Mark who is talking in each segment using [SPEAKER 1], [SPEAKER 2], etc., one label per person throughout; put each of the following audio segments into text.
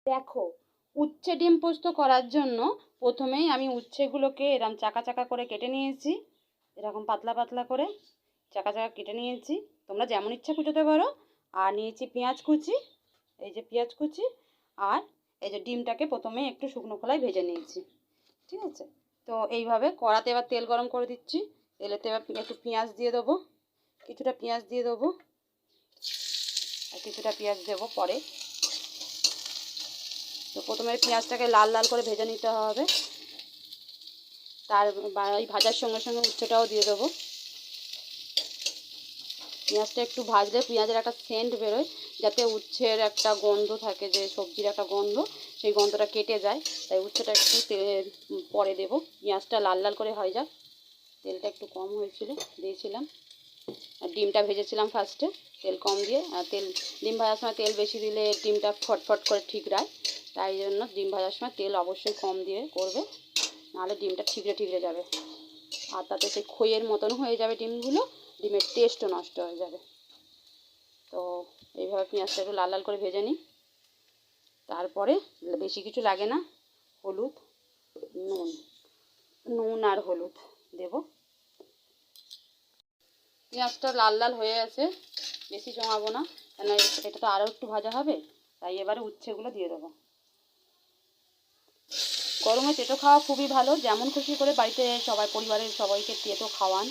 [SPEAKER 1] দেখো, উচ্ছে ডিম পোস্ত করার জন্য প্রথমেই আমি উচ্ছেগুলোকে এরকম চাকা চাকা করে কেটে নিয়েছি। এরকম পাতলা পাতলা করে চাকা চাকা কেটে নিয়েছি, তোমরা যেমন ইচ্ছা কুচোতে পারো। আর নিয়েছি পেঁয়াজ কুচি, এই যে পেঁয়াজ কুচি। আর এই যে ডিমটাকে প্রথমে একটু শুকনো খোলায় ভেজে নিয়েছি, ঠিক আছে। তো এইভাবে কড়াতে এবার তেল গরম করে দিচ্ছি। তেলেতে এবার একটু পেঁয়াজ দিয়ে দেবো, কিছুটা পেঁয়াজ দিয়ে দেবো, আর কিছুটা পেঁয়াজ দেবো পরে। তো প্রথমে পেঁয়াজটাকে লাল লাল করে ভেজে নিতে হবে। তার এই ভাজার সঙ্গে সঙ্গে উচ্ছেটাও দিয়ে দেবো। পেঁয়াজটা একটু ভাজলে পেঁয়াজের একটা সেন্ট বেরোয়, যাতে উচ্ছের একটা গন্ধ থাকে, যে সবজির একটা গন্ধ, সেই গন্ধটা কেটে যায়। তাই উচ্ছেটা একটু পরে দেবো, পেঁয়াজটা লাল লাল করে হয়ে যাক। তেলটা একটু কম হয়েছিল, দিয়েছিলাম। আর ডিমটা ভেজেছিলাম ফার্স্টে তেল কম দিয়ে। আর ডিম ভাজার সময় তেল বেশি দিলে ডিমটা ফটফট করে ঠিকরায়, তাই জন্য ডিম ভাজার সময় তেল অবশ্যই কম দিয়ে করবে, নাহলে ডিমটা ঠিকরে ঠিকরে যাবে। আর তাতে সেই খইয়ের মতন হয়ে যাবে ডিমগুলো, ডিমের টেস্টও নষ্ট হয়ে যাবে। তো এইভাবে পেঁয়াজটা একটু লাল লাল করে ভেজে নিই। তারপরে বেশি কিছু লাগে না, হলুদ, নুন, নুন আর হলুদ দেব। পেঁয়াজটা লাল লাল হয়ে আছে, বেশি জমাবো না, কেন এটা তো আরও একটু ভাজা হবে। তাই এবারে উচ্ছেগুলো দিয়ে দেবো। গরমে তেঁতো খাওয়া খুবই ভালো, যেমন খুশি করে বাড়িতে সবাই পরিবারের সবাইকে তেঁতো খাওয়ান,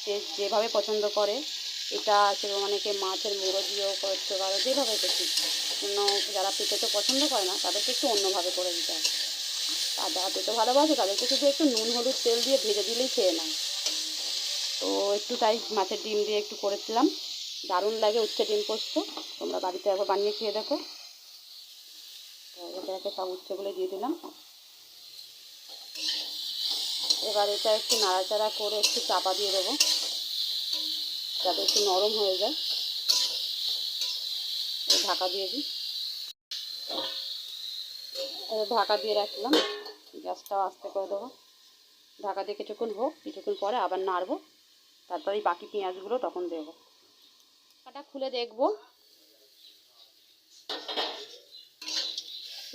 [SPEAKER 1] সে যেভাবে পছন্দ করে। এটা সেরকম অনেকে মাছের মুড়ো দিয়েও করতে পারো, যেভাবে খুশি। অন্য যারা তেঁতো পছন্দ করে না তাদেরকে একটু অন্যভাবে করে দিতে হয়। আর যারা তেঁতো ভালোবাসে তাদেরকে শুধু একটু নুন হলুদ তেল দিয়ে ভেজে দিলেই খেয়ে নেয়। তো একটু তাই মাছের ডিম দিয়ে একটু করেছিলাম, দারুণ লাগে উচ্ছে ডিম পোস্ত। তোমরা বাড়িতে একবার বানিয়ে খেয়ে দেখো। এটাকে সব উচ্ছেগুলো দিয়ে দিলাম। এবার এটা একটু নাড়াচাড়া করে একটু চাপা দিয়ে দেবো, যাতে একটু নরম হয়ে যায়। ঢাকা দিয়ে দিই, ঢাকা দিয়ে রাখলাম। গ্যাসটাও আস্তে করে দেবো। ঢাকা দিয়ে কিছুক্ষণ হোক, কিছুক্ষণ পরে আবার নাড়বো। তারপরে এই বাকি পেঁয়াজগুলো তখন দেবো। ঢাকাটা খুলে দেখবো।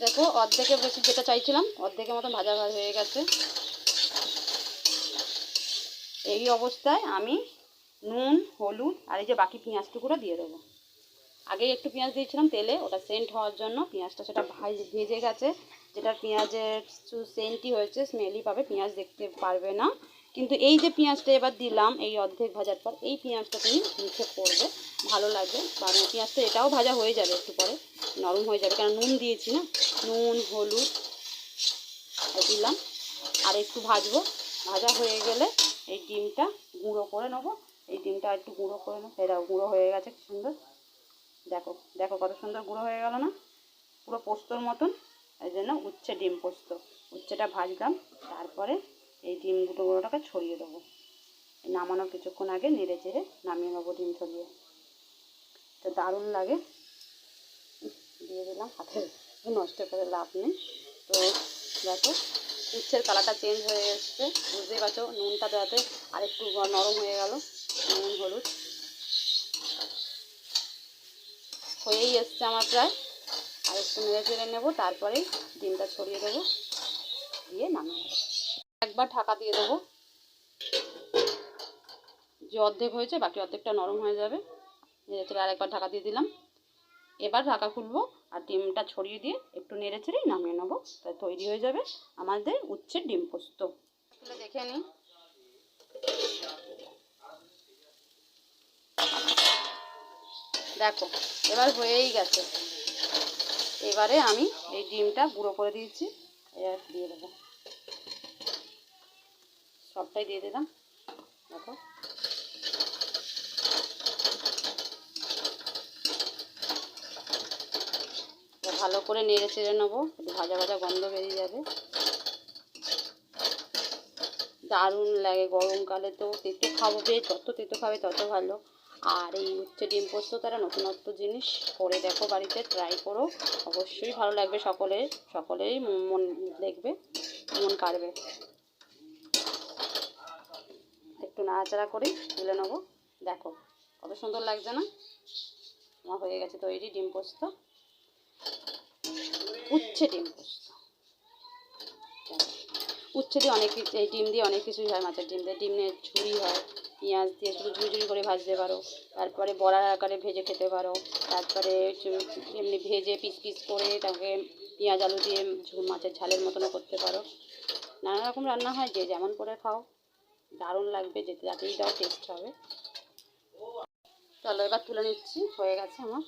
[SPEAKER 1] দেখো, অর্ধেকের বেশি যেটা চাইছিলাম, অর্ধেকের মতন ভাজা হয়ে গেছে। এই অবস্থায় আমি নুন হলুদ আর এই যে বাকি পেঁয়াজটুকুটা দিয়ে দেবো। আগেই একটু পেঁয়াজ দিয়েছিলাম তেলে, ওটা সেন্ট হওয়ার জন্য। পেঁয়াজটা সেটা ভেজে গেছে, যেটা পেঁয়াজের সেন্টই হয়েছে, স্মেলই পাবে, পেঁয়াজ দেখতে পারবে না। কিন্তু এই যে পেঁয়াজটা এবার দিলাম এই অর্ধেক ভাজার পর, এই পেঁয়াজটা তুমি মুখে করবে, ভালো লাগবে। বা পেঁয়াজটা এটাও ভাজা হয়ে যাবে একটু পরে, নরম হয়ে যাবে, কারণ নুন দিয়েছি না। নুন হলুদ দিলাম, আর একটু ভাজবো। ভাজা হয়ে গেলে এই ডিমটা গুঁড়ো করে নেবো। এই ডিমটা একটু গুঁড়ো করে নেবো। এটা গুঁড়ো হয়ে গেছে, কি সুন্দর। দেখো দেখো কত সুন্দর গুঁড়ো হয়ে গেল না, পুরো পোস্তর মতন। এই জন্য উচ্ছে ডিম পোস্ত। উচ্ছেটা ভাজলাম, তারপরে এই ডিম গুঁড়োটাকে ছড়িয়ে দেবো। নামানোর কিছুক্ষণ আগে নেড়ে চেড়ে নামিয়ে নেবো ডিম ছড়িয়ে। তো দারুণ লাগে। দিয়ে দিলাম, হাতে নষ্ট করে লাভ নেই। তো দেখো, উচ্ছের কালারটা চেঞ্জ হয়ে এসছে, বুঝতেই পারছো। নুনটা দেওয়াতে আর একটু নরম হয়ে গেল। নুন হলুদ হয়েই এসছে আমার প্রায়। আর একটু নেড়ে চেড়ে নেবো, তারপরেই ডিমটা ছড়িয়ে দেবো, দিয়ে নামিয়ে দেবো। একবার ঢাকা দিয়ে দেবো, যে অর্ধেক হয়েছে বাকি অর্ধেকটা নরম হয়ে যাবে। নেড়ে চেড়ে আরেকবার ঢাকা দিয়ে দিলাম। এবার ঢাকা খুলবো আর ডিমটা ছড়িয়ে দিয়ে একটু নেড়ে চেড়েই নামিয়ে নেবো। তাই তৈরি হয়ে যাবে আমাদের উচ্ছের ডিম পোস্ত। খুলে দেখে নিই। দেখো, এবার হয়েই গেছে। এবারে আমি এই ডিমটা গুঁড়ো করে দিয়েছি, এবার দিয়ে দেবো। সবটাই দিয়ে দিলাম। দেখো, ভালো করে নেড়ে চেড়ে নেবো, একটু ভাজা ভাজা গন্ধ বেরিয়ে যাবে। দারুণ লাগে গরমকালে। তো তেঁতো খাবে, যত তেঁতো খাবে তত ভালো। আর এই উচ্ছে ডিম পোস্ত তারা নতুনত্ব জিনিস করে দেখো, বাড়িতে ট্রাই করো, অবশ্যই ভালো লাগবে। সকলেই মন দেখবে, মন কাড়বে। একটু নাড়াচাড়া করে তুলে নেবো। দেখো কত সুন্দর লাগছে না। আমার হয়ে গেছে তৈরি ডিম পোস্ত। উচ্ছে ডিম পোস্ত। উচ্ছে দিয়ে অনেক কিছু, এই ডিম দিয়ে অনেক কিছুই হয়, মাছের ডিম দিয়ে ডিমের ঝুড়ি হয়, পেঁয়াজ দিয়ে শুধু ঝুড়ি ঝুড়ি করে ভাজতে পারো, তারপরে বড়ার আকারে ভেজে খেতে পারো, তারপরে এমনি ভেজে পিস পিস করে তাকে পেঁয়াজ আলু দিয়ে মাছের ঝালের মতনও করতে পারো। নানা রকম রান্না হয়, যে যেমন করে খাও দারুণ লাগবে, যেতে যাতেই দাও টেস্ট হবে। চলো এবার তুলে নিচ্ছি, হয়ে গেছে আমার।